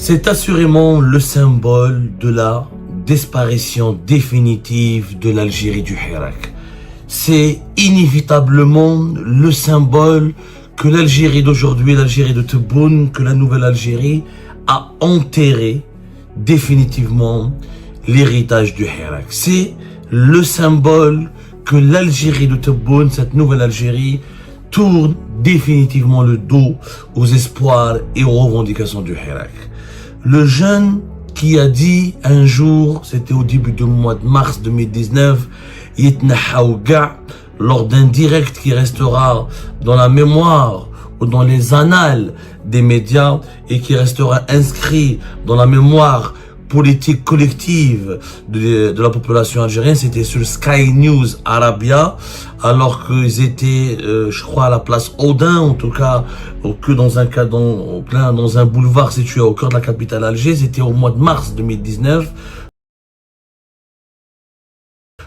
C'est assurément le symbole de la disparition définitive de l'Algérie du Hirak. C'est inévitablement le symbole que l'Algérie d'aujourd'hui, l'Algérie de Tebboune, que la nouvelle Algérie a enterré définitivement l'héritage du Hirak. C'est le symbole que l'Algérie de Tebboune, cette nouvelle Algérie, tourne définitivement le dos aux espoirs et aux revendications du Hirak. Le jeune qui a dit un jour, c'était au début du mois de mars 2019, Yitnahaouga, lors d'un direct qui restera dans la mémoire ou dans les annales des médias et qui restera inscrit dans la mémoire politique collective de la population algérienne, c'était sur Sky News Arabia, alors qu'ils étaient, je crois, à la place Odin, en tout cas, que dans un boulevard situé au cœur de la capitale Alger. C'était au mois de mars 2019.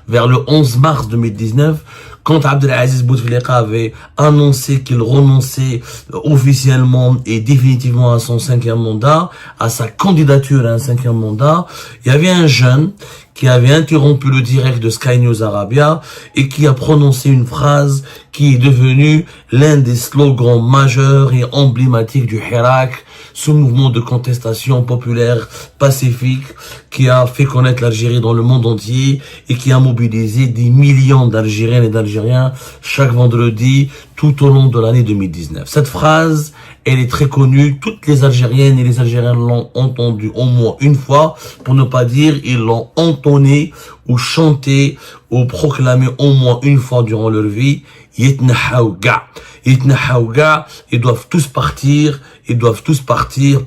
Vers le 11 mars 2019, quand Abdelaziz Bouteflika avait annoncé qu'il renonçait officiellement et définitivement à son 5e mandat, à sa candidature à un 5e mandat, il y avait un jeune qui avait interrompu le direct de Sky News Arabia et qui a prononcé une phrase qui est devenue l'un des slogans majeurs et emblématiques du Hirak, ce mouvement de contestation populaire pacifique qui a fait connaître l'Algérie dans le monde entier et qui a mobilisé des millions d'Algériennes et d'Algériens chaque vendredi tout au long de l'année 2019. Cette phrase, elle est très connue, toutes les Algériennes et les Algériens l'ont entendue au moins une fois, pour ne pas dire ils l'ont entonnée ou chanté ou proclamé au moins une fois durant leur vie. Yitnahaouga. Yitnahaouga, ils doivent tous partir,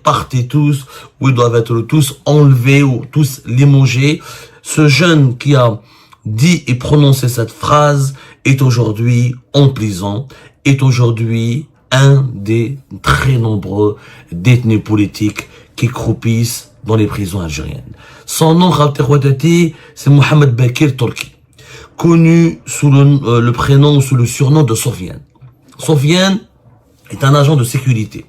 partez tous, ou ils doivent être tous enlevés ou tous limogés. Ce jeune qui a dit et prononcé cette phrase est aujourd'hui en prison, est aujourd'hui un des très nombreux détenus politiques qui croupissent dans les prisons algériennes. Son nom, c'est Mohamed Bakir Tolki, connu sous le prénom ou sous le surnom de Sofiane. Sofiane est un agent de sécurité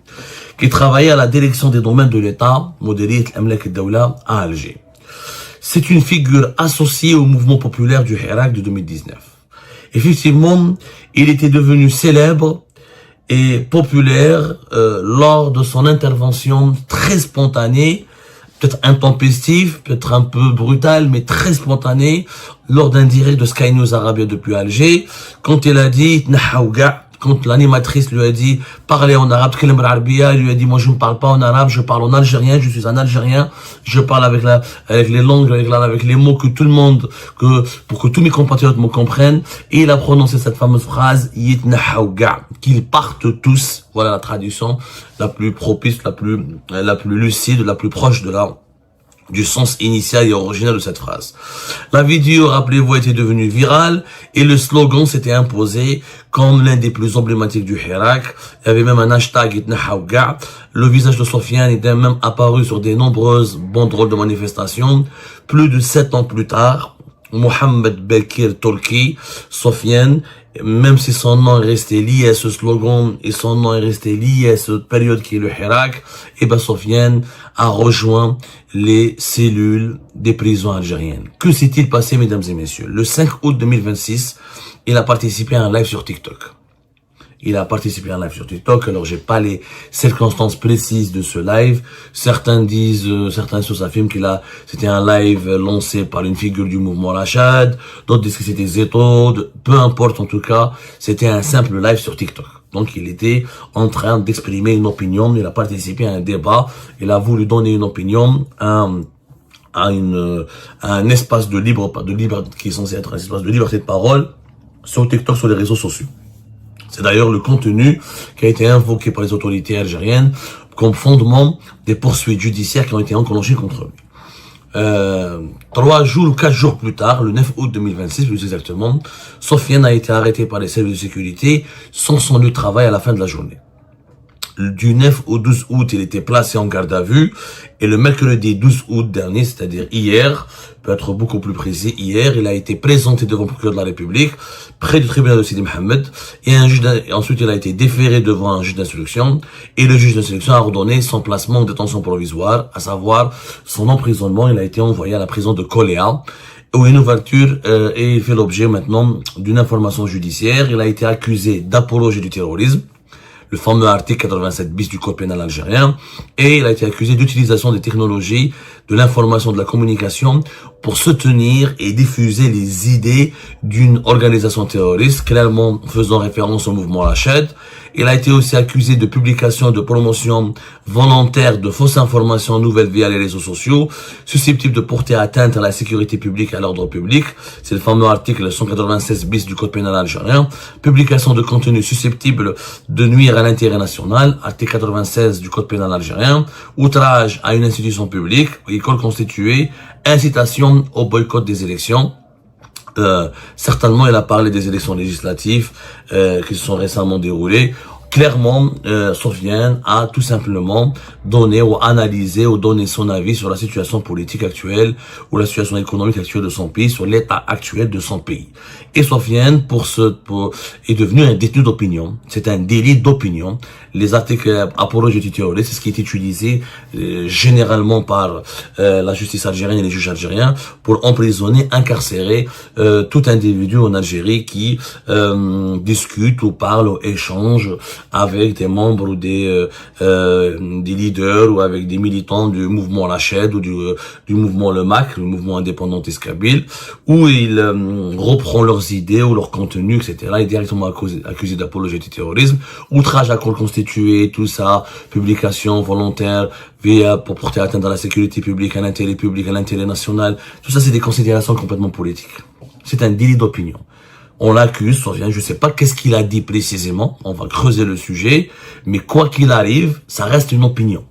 qui travaillait à la direction des domaines de l'État, Modeliyat al-Amlak al-Dawla, à Alger. C'est une figure associée au mouvement populaire du Hirak de 2019. Effectivement, il était devenu célèbre et populaire lors de son intervention très spontanée, peut-être intempestive, peut-être un peu brutale, mais très spontanée, lors d'un direct de Sky News Arabia depuis Alger, quand il a dit « Nahaouga », quand l'animatrice lui a dit « Parlez en arabe », il lui a dit « Moi je ne parle pas en arabe, je parle en algérien, je suis un algérien, je parle avec les langues, avec les mots que tout le monde, pour que tous mes compatriotes me comprennent ». Et il a prononcé cette fameuse phrase « Yitnahaouga », qu'ils partent tous. Voilà la traduction la plus propice, la plus lucide, la plus proche du sens initial et original de cette phrase. La vidéo, rappelez-vous, était devenue virale et le slogan s'était imposé comme l'un des plus emblématiques du Hirak. Il y avait même un hashtag Yitnahaouga. Le visage de Sofiane était même apparu sur des nombreuses banderoles de manifestations. Plus de 7 ans plus tard, Mohamed Bakir Tolki, Sofiane, même si son nom est resté lié à ce slogan et son nom est resté lié à cette période qui est le Hirak, et ben Sofiane a rejoint les cellules des prisons algériennes. Que s'est-il passé, mesdames et messieurs? Le 5 août 2026, il a participé à un live sur TikTok. Alors j'ai pas les circonstances précises de ce live. Certains sources affirment c'était un live lancé par une figure du mouvement Rachad. D'autres disent que c'était Zeto. Peu importe, en tout cas, c'était un simple live sur TikTok. Donc il était en train d'exprimer une opinion. Il a participé à un débat. Il a voulu donner une opinion à un espace qui est censé être un espace de liberté de parole sur TikTok, sur les réseaux sociaux. C'est d'ailleurs le contenu qui a été invoqué par les autorités algériennes comme fondement des poursuites judiciaires qui ont été enclenchées contre lui. 3 jours ou 4 jours plus tard, le 9 août 2026 plus exactement, Sofiane a été arrêté par les services de sécurité sans son lieu de travail à la fin de la journée. Du 9 au 12 août, il était placé en garde à vue. Et le mercredi 12 août dernier, c'est-à-dire hier, peut être beaucoup plus précis, hier, il a été présenté devant le procureur de la République, près du tribunal de Sidi Mohamed. Et ensuite, il a été déféré devant un juge d'instruction. Et le juge d'instruction a ordonné son placement en détention provisoire, à savoir son emprisonnement. Il a été envoyé à la prison de Koléa, où une ouverture et il fait l'objet maintenant d'une information judiciaire. Il a été accusé d'apologie du terrorisme, le fameux article 87 bis du code pénal algérien, et il a été accusé d'utilisation des technologies de l'information, de la communication pour soutenir et diffuser les idées d'une organisation terroriste, clairement faisant référence au mouvement Rached. Il a été aussi accusé de publication, de promotion volontaire de fausses informations nouvelles via les réseaux sociaux, susceptibles de porter atteinte à la sécurité publique et à l'ordre public. C'est le fameux article 196 bis du code pénal algérien. Publication de contenu susceptible de nuire à l'intérêt national, article 96 du code pénal algérien. Outrage à une institution publique, école constituée, incitation au boycott des élections. Certainement, il a parlé des élections législatives qui se sont récemment déroulées. Clairement, Sofiane a tout simplement donné ou analysé ou donné son avis sur la situation politique actuelle ou la situation économique actuelle de son pays, sur l'état actuel de son pays. Et Sofiane, est devenu un détenu d'opinion. C'est un délit d'opinion. Les articles apologie du terrorisme, c'est ce qui est utilisé généralement par la justice algérienne et les juges algériens pour emprisonner, incarcérer tout individu en Algérie qui discute ou parle ou échange avec des membres ou des leaders ou avec des militants du mouvement Rached ou du mouvement Le MAC, le mouvement indépendantiste kabyle, où il reprend leurs idées ou leur contenu, etc. Il est directement accusé d'apologie du terrorisme, outrage à corps constitué, tout ça, publication volontaire, pour porter atteinte à la sécurité publique, à l'intérêt public, à l'intérêt national. Tout ça, c'est des considérations complètement politiques. C'est un délit d'opinion. On l'accuse, je ne sais pas qu'est-ce qu'il a dit précisément, on va creuser le sujet, mais quoi qu'il arrive, ça reste une opinion.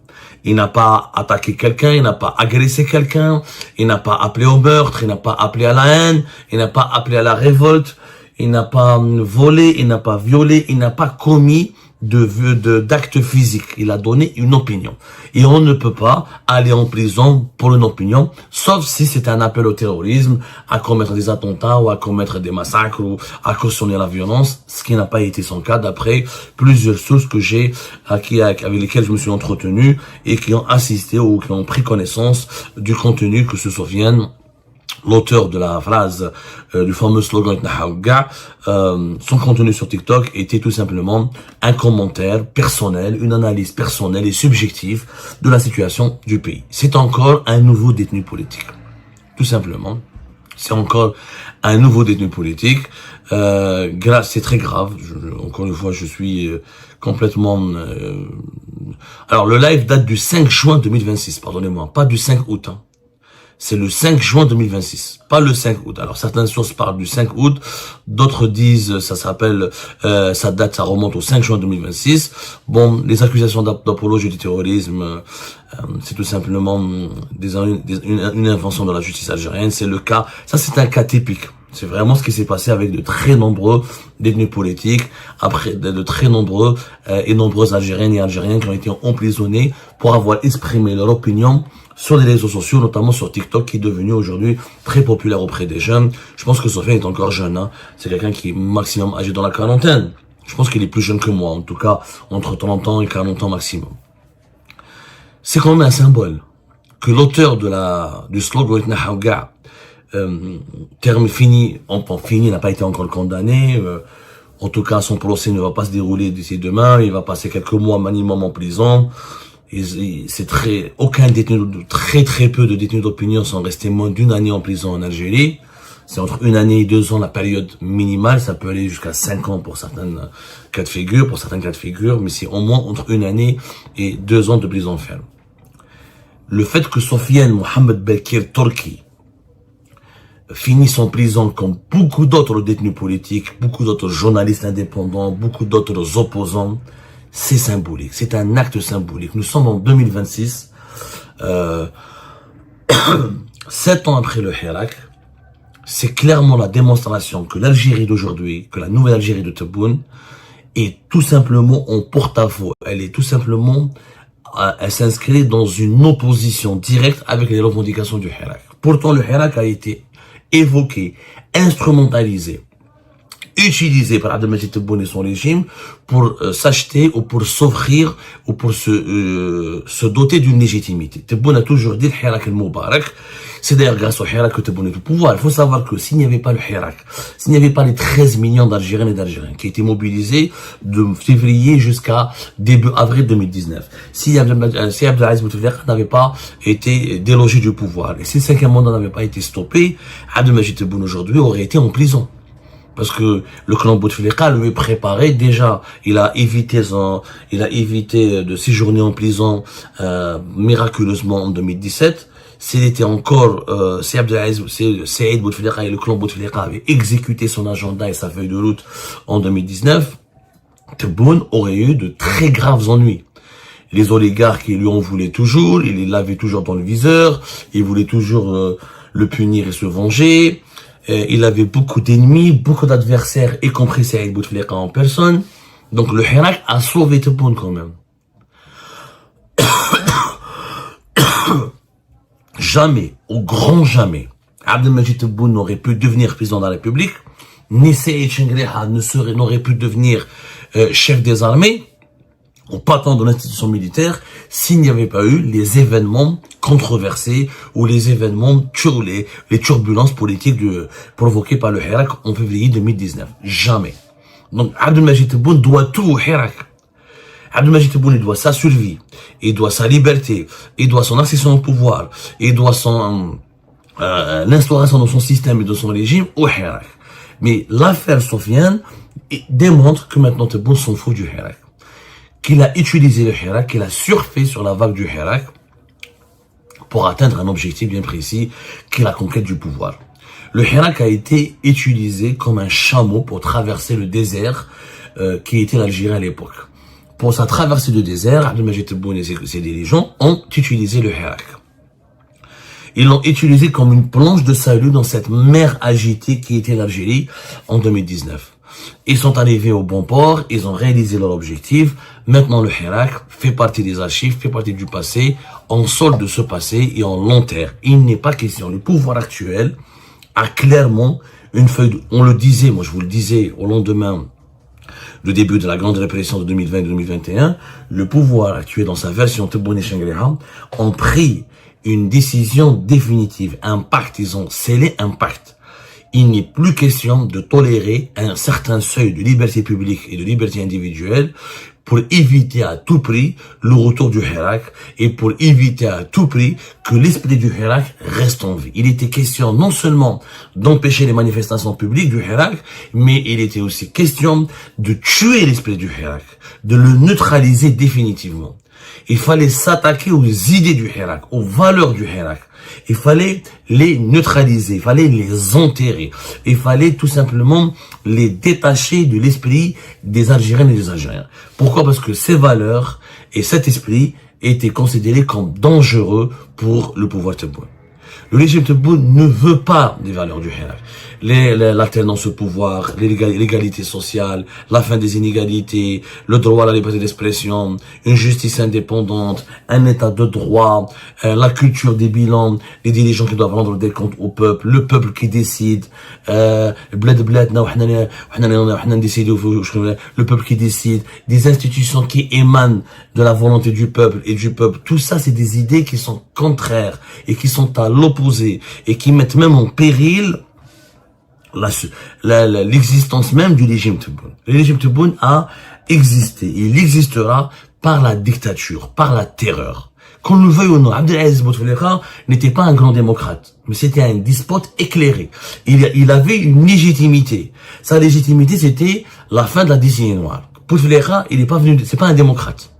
Il n'a pas attaqué quelqu'un, il n'a pas agressé quelqu'un, il n'a pas appelé au meurtre, il n'a pas appelé à la haine, il n'a pas appelé à la révolte, il n'a pas volé, il n'a pas violé, il n'a pas commis d'actes physiques. Il a donné une opinion. Et on ne peut pas aller en prison pour une opinion, sauf si c'est un appel au terrorisme, à commettre des attentats ou à commettre des massacres ou à cautionner la violence, ce qui n'a pas été son cas d'après plusieurs sources que j'ai, avec lesquelles je me suis entretenu et qui ont assisté ou qui ont pris connaissance du contenu que se souviennent l'auteur de la phrase du fameux slogan son contenu sur TikTok était tout simplement un commentaire personnel, une analyse personnelle et subjective de la situation du pays. C'est encore un nouveau détenu politique. Tout simplement. C'est encore un nouveau détenu politique. C'est très grave. Encore une fois, je suis complètement... Alors, le live date du 5 juin 2026, pardonnez-moi, pas du 5 août. Hein. C'est le 5 juin 2026, pas le 5 août. Alors certaines sources parlent du 5 août, d'autres disent ça remonte au 5 juin 2026. Bon, les accusations d'apologie du terrorisme, c'est tout simplement une invention de la justice algérienne. C'est le cas, ça c'est un cas typique. C'est vraiment ce qui s'est passé avec de très nombreux détenus politiques, après de très nombreux et nombreuses Algériennes et Algériens qui ont été emprisonnés pour avoir exprimé leur opinion sur les réseaux sociaux, notamment sur TikTok, qui est devenu aujourd'hui très populaire auprès des jeunes. Je pense que Sofiane est encore jeune, hein. C'est quelqu'un qui est maximum âgé dans la quarantaine. Je pense qu'il est plus jeune que moi, en tout cas, entre 30 ans et 40 ans maximum. C'est quand même un symbole que l'auteur du slogan terme fini, il n'a pas été encore condamné. En tout cas, son procès ne va pas se dérouler d'ici demain. Il va passer quelques mois minimum en prison. Aucun détenu, très peu de détenus d'opinion sont restés moins d'une année en prison en Algérie. C'est entre 1 année et 2 ans la période minimale. Ça peut aller jusqu'à 5 ans pour certains cas de figure, mais c'est au moins entre 1 année et 2 ans de prison ferme. Le fait que Sofiane Mohamed Belkir Torki finisse en prison comme beaucoup d'autres détenus politiques, beaucoup d'autres journalistes indépendants, beaucoup d'autres opposants, c'est symbolique, c'est un acte symbolique. Nous sommes en 2026, 7 ans après le Hirak, c'est clairement la démonstration que l'Algérie d'aujourd'hui, que la nouvelle Algérie de Tebboune, est tout simplement en porte-à-faux. Elle est tout simplement, elle s'inscrit dans une opposition directe avec les revendications du Hirak. Pourtant, le Hirak a été évoqué, instrumentalisé, utilisé par Abdelmajid Tebboune et son régime pour s'acheter ou pour s'offrir ou pour se doter d'une légitimité. Tebboune a toujours dit le Hirak al-Moubarak. C'est d'ailleurs grâce au Hirak que Tebboune est au pouvoir. Il faut savoir que s'il n'y avait pas le Hirak, s'il n'y avait pas les 13 millions d'Algériennes et d'Algériens qui étaient mobilisés de février jusqu'à début avril 2019, si Abdelaziz Bouteflika n'avait pas été délogé du pouvoir et si le 5e mandat n'avait pas été stoppé, Abdelmajid Tebboune aujourd'hui aurait été en prison. Parce que le clan Bouteflika lui préparait déjà, il a évité de séjourner en prison miraculeusement en 2017. S'il était encore, si Saïd Bouteflika et le clan Bouteflika avaient exécuté son agenda et sa feuille de route en 2019, Tebboune aurait eu de très graves ennuis. Les oligarques, ils lui en voulaient toujours, ils l'avaient toujours dans le viseur, ils voulaient toujours le punir et se venger. Il avait beaucoup d'ennemis, beaucoup d'adversaires, y compris Saïd Bouteflika en personne. Donc le Hirak a sauvé Tebboune quand même. Jamais, au grand jamais, Abdelmajid Tebboune n'aurait pu devenir président de la République, ni Saïd Chengreh n'aurait pu devenir chef des armées, ou patron de l'institution militaire, s'il n'y avait pas eu les événements controversés ou les événements, les turbulences politiques provoquées par le Hirak en février 2019. Jamais. Donc, Abdelmajid Tebboune doit tout au Hirak. Abdelmajid Tebboune, il doit sa survie, il doit sa liberté, il doit son accession au pouvoir, il doit l'instauration de son système et de son régime au Hirak. Mais l'affaire Sofiane démontre que maintenant Tebboune s'en fout du Hirak. Qu'il a utilisé le Hirak, qu'il a surfé sur la vague du Hirak pour atteindre un objectif bien précis, qui est la conquête du pouvoir. Le Hirak a été utilisé comme un chameau pour traverser le désert qui était l'Algérie à l'époque. Pour sa traversée de désert, Abdelmajid Tebboune et ses dirigeants ont utilisé le Hirak. Ils l'ont utilisé comme une planche de salut dans cette mer agitée qui était l'Algérie en 2019. Ils sont arrivés au bon port, ils ont réalisé leur objectif. Maintenant, le Hirak fait partie des archives, fait partie du passé. On solde de ce passé et on l'enterre. Il n'est pas question. Le pouvoir actuel a clairement une feuille on le disait, moi je vous le disais au lendemain du début de la grande répression de 2020-2021, le pouvoir actuel dans sa version Tebboune et Chengreh ont pris une décision définitive, un pacte, ils ont scellé un pacte. Il n'est plus question de tolérer un certain seuil de liberté publique et de liberté individuelle pour éviter à tout prix le retour du Hirak et pour éviter à tout prix que l'esprit du Hirak reste en vie. Il était question non seulement d'empêcher les manifestations publiques du Hirak, mais il était aussi question de tuer l'esprit du Hirak, de le neutraliser définitivement. Il fallait s'attaquer aux idées du Hirak, aux valeurs du Hirak. Il fallait les neutraliser, il fallait les enterrer. Il fallait tout simplement les détacher de l'esprit des Algériennes et des Algériens. Pourquoi? Parce que ces valeurs et cet esprit étaient considérés comme dangereux pour le pouvoir Tebboune. Le régime Tebboune ne veut pas des valeurs du Hirak. L'alternance au pouvoir, l'égalité sociale, la fin des inégalités, le droit à la liberté d'expression, une justice indépendante, un état de droit, la culture des bilans, les dirigeants qui doivent rendre des comptes au peuple, le peuple qui décide, le peuple qui décide, des institutions qui émanent de la volonté du peuple et du peuple. Tout ça, c'est des idées qui sont contraires et qui sont à l'opposé et qui mettent même en péril l'existence même du régime Tebboune. Le régime Tebboune a existé. Il existera par la dictature, par la terreur. Qu'on le veuille ou non, Abdelaziz Bouteflika n'était pas un grand démocrate, mais c'était un despote éclairé. Il avait une légitimité. Sa légitimité, c'était la fin de la décennie noire. Bouteflika, il n'est pas venu, c'est pas un démocrate.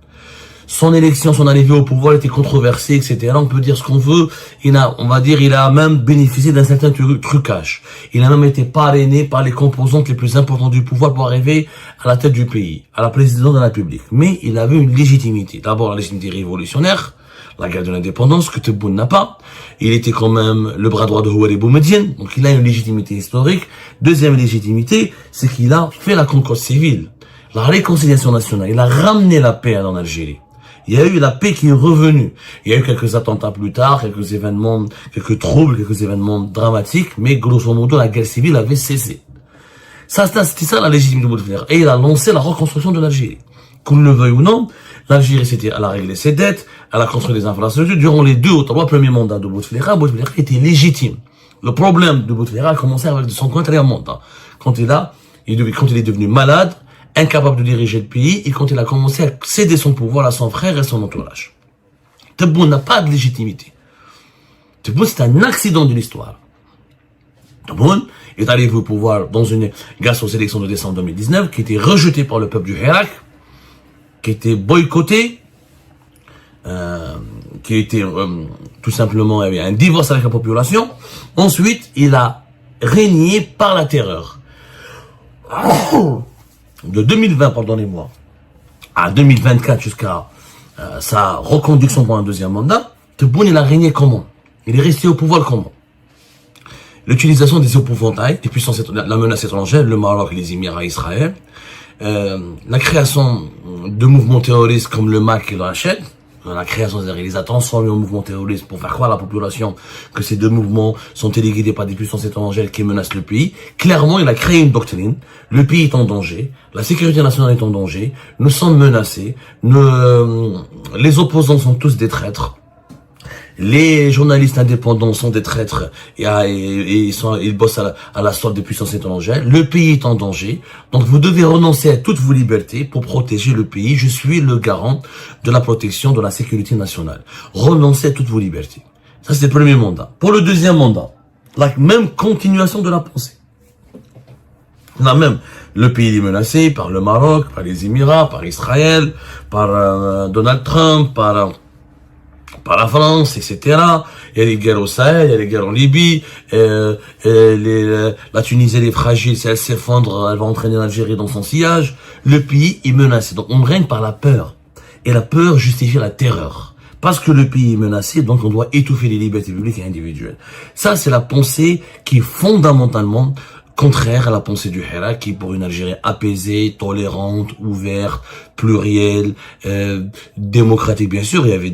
Son élection, son arrivée au pouvoir était controversée, etc. On peut dire ce qu'on veut. Il a même bénéficié d'un certain trucage. Il a même été parrainé par les composantes les plus importantes du pouvoir pour arriver à la tête du pays, à la présidence de la République. Mais il avait une légitimité. D'abord, la légitimité révolutionnaire, la guerre de l'indépendance, que Tebboune n'a pas. Il était quand même le bras droit de Houari Boumediene, donc il a une légitimité historique. Deuxième légitimité, c'est qu'il a fait la concorde civile. la réconciliation nationale. Il a ramené la paix en Algérie. Il y a eu la paix qui est revenue. Il y a eu quelques attentats plus tard, quelques événements, quelques troubles, quelques événements dramatiques, mais grosso modo, la guerre civile avait cessé. C'était ça la légitimité de Bouteflika. Et il a lancé la reconstruction de l'Algérie. Qu'on le veuille ou non, l'Algérie, elle a réglé ses dettes, elle a construit des infrastructures. Durant les 2 ou 3 premiers mandats de Bouteflika était légitime. Le problème de Bouteflika a commencé avec son quatrième mandat. Quand il est devenu malade, incapable de diriger le pays, et quand il a commencé à céder son pouvoir à son frère et son entourage. Tebboune n'a pas de légitimité. Tebboune, c'est un accident de l'histoire. Tebboune est arrivé au pouvoir grâce aux élections de décembre 2019, qui était rejeté par le peuple du Hirak, qui était boycotté, qui était tout simplement, il y avait un divorce avec la population. Ensuite, il a régné par la terreur. De 2020, pardonnez-moi, à 2024 jusqu'à sa reconduction pour un deuxième mandat, Tebboune, il a régné comment? Il est resté au pouvoir comment? L'utilisation des épouvantails, des puissances, la menace étrangère, le Maroc, les Émirats, Israël, la création de mouvements terroristes comme le MAC et le Hachette, la création, c'est-à-dire, il les a transformés en mouvements terroristes pour faire croire à la population que ces deux mouvements sont téléguidés par des puissances étrangères qui menacent le pays. Clairement, il a créé une doctrine. Le pays est en danger. La sécurité nationale est en danger. Nous sommes menacés. Les opposants sont tous des traîtres. Les journalistes indépendants sont des traîtres et ils bossent à la solde des puissances étrangères. Le pays est en danger. Donc vous devez renoncer à toutes vos libertés pour protéger le pays. Je suis le garant de la protection de la sécurité nationale. Renoncez à toutes vos libertés. Ça, c'est le premier mandat. Pour le deuxième mandat, la même continuation de la pensée. Là même, le pays est menacé par le Maroc, par les Émirats, par Israël, par Donald Trump, par la France, etc. Il y a les guerres au Sahel, il y a les guerres en Libye, la Tunisie, elle est fragile, si elle s'effondre, elle va entraîner l'Algérie dans son sillage. Le pays est menacé. Donc on règne par la peur. Et la peur justifie la terreur. Parce que le pays est menacé, donc on doit étouffer les libertés publiques et individuelles. Ça, c'est la pensée qui est fondamentalement contraire à la pensée du Hirak, qui est pour une Algérie apaisée, tolérante, ouverte, plurielle, démocratique. Bien sûr, il y avait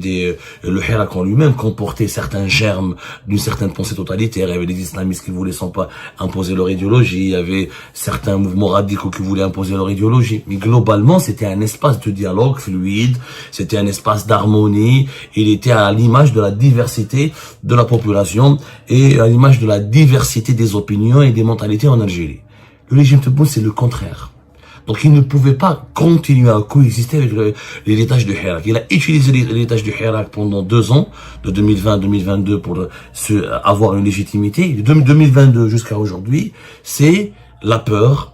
le Hirak en lui-même comportait certains germes d'une certaine pensée totalitaire. Il y avait des islamistes qui voulaient sans pas imposer leur idéologie. Il y avait certains mouvements radicaux qui voulaient imposer leur idéologie. Mais globalement, c'était un espace de dialogue fluide. C'était un espace d'harmonie. Il était à l'image de la diversité de la population et à l'image de la diversité des opinions et des mentalités en Algérie. Le régime Tebboune, c'est le contraire. Donc il ne pouvait pas continuer à coexister avec l'héritage du Hirak. Il a utilisé l'héritage du Hirak pendant 2 ans, de 2020 à 2022, pour avoir une légitimité. De 2022 jusqu'à aujourd'hui, c'est la peur,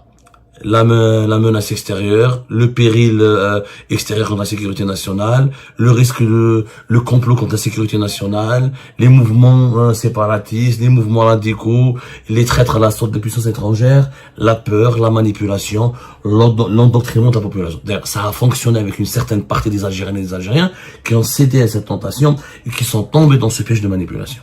la menace extérieure, le péril extérieur contre la sécurité nationale, le risque le complot contre la sécurité nationale, les mouvements séparatistes, les mouvements radicaux, les traîtres à la sorte de puissances étrangères, la peur, la manipulation, l'endoctrinement de la population. D'ailleurs, ça a fonctionné avec une certaine partie des Algériennes et des Algériens qui ont cédé à cette tentation et qui sont tombés dans ce piège de manipulation.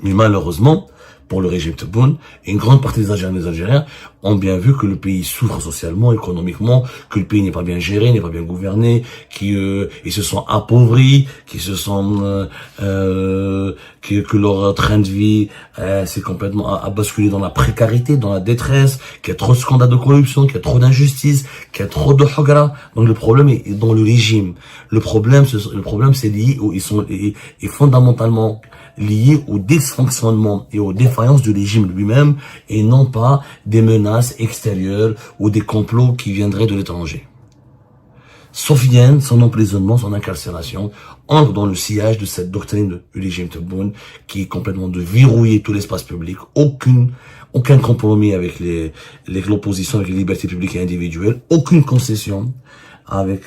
Mais malheureusement, pour le régime Tebboune, une grande partie des Algériens et des Algériens ont bien vu que le pays souffre socialement, économiquement, que le pays n'est pas bien géré, n'est pas bien gouverné, ils se sont appauvris, que leur train de vie c'est complètement a basculé dans la précarité, dans la détresse, qu'il y a trop de scandales de corruption, qu'il y a trop d'injustice, qu'il y a trop de hogra. Donc le problème est dans le régime. Le problème c'est lié est fondamentalement lié au dysfonctionnement et aux défaillances du régime lui-même et non pas des menaces extérieures ou des complots qui viendraient de l'étranger. Sofiane, son emprisonnement, son incarcération, entre dans le sillage de cette doctrine du régime Tebboune qui est complètement de verrouiller tout l'espace public, aucun compromis avec l'opposition, avec les libertés publiques et individuelles, aucune concession avec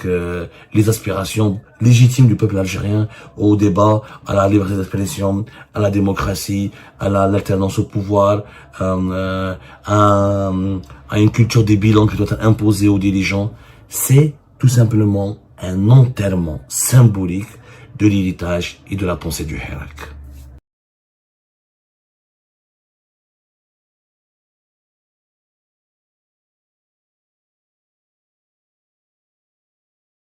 les aspirations légitimes du peuple algérien au débat, à la liberté d'expression, à la démocratie, à l'alternance au pouvoir, à une culture des bilans qui doit être imposée aux dirigeants. C'est tout simplement un enterrement symbolique de l'héritage et de la pensée du Hirak.